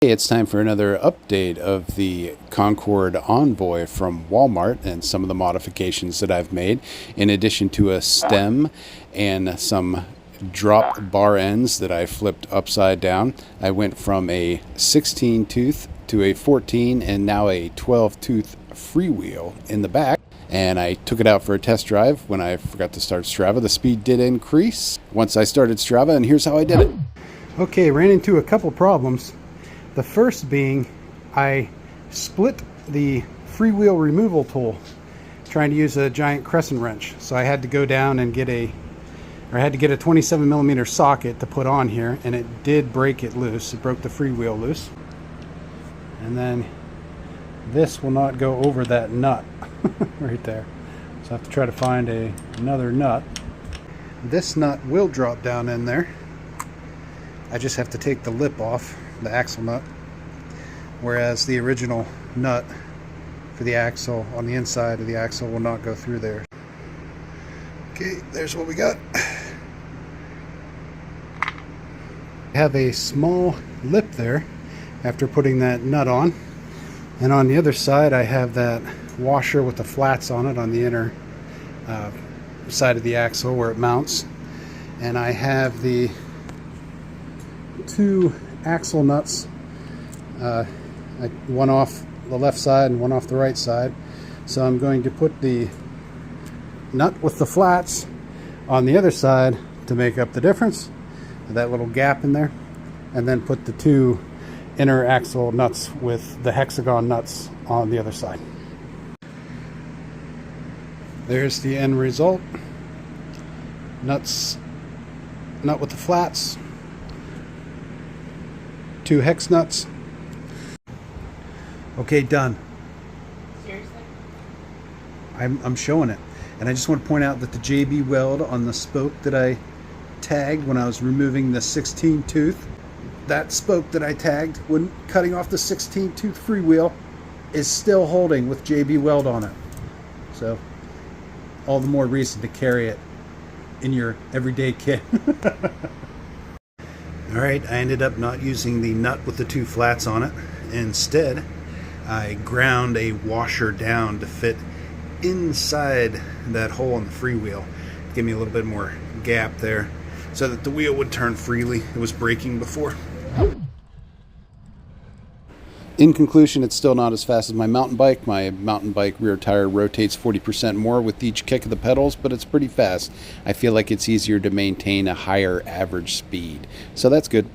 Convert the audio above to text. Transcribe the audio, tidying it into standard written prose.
Hey, it's time for another update of the Concord Envoy from Walmart and some of the modifications that I've made. In addition to a stem and some drop bar ends that I flipped upside down, I went from a 16 tooth to a 14 and now a 12 tooth freewheel in the back. And I took it out for a test drive when I forgot to start Strava. The speed did increase once I started Strava, and here's how I did it. Okay, ran into a couple problems. The first being I split the freewheel removal tool trying to use a giant crescent wrench. So I had to go down and get a 27 millimeter socket to put on here, and it did break it loose. It broke the freewheel loose. And then this will not go over that nut right there. So I have to try to find another nut. This nut will drop down in there. I just have to take the lip off, the axle nut, whereas the original nut for the axle on the inside of the axle will not go through there. Okay, there's what we got. I have a small lip there after putting that nut on, and on the other side I have that washer with the flats on it on the inner side of the axle where it mounts, and I have the two axle nuts, one off the left side and one off the right side. So I'm going to put the nut with the flats on the other side to make up the difference, that little gap in there, and then put the two inner axle nuts with the hexagon nuts on the other side. There's the end result. Nut with the flats, two hex nuts. Okay, done. Seriously? I'm showing it. And I just want to point out that the JB weld on the spoke that I tagged when I was removing the 16 tooth, that spoke that I tagged when cutting off the 16 tooth freewheel is still holding with JB weld on it. So all the more reason to carry it in your everyday kit. Alright, I ended up not using the nut with the two flats on it. Instead, I ground a washer down to fit inside that hole in the freewheel. Give me a little bit more gap there so that the wheel would turn freely. It was braking before. In conclusion, it's still not as fast as my mountain bike. My mountain bike rear tire rotates 40% more with each kick of the pedals, but it's pretty fast. I feel like it's easier to maintain a higher average speed. So that's good.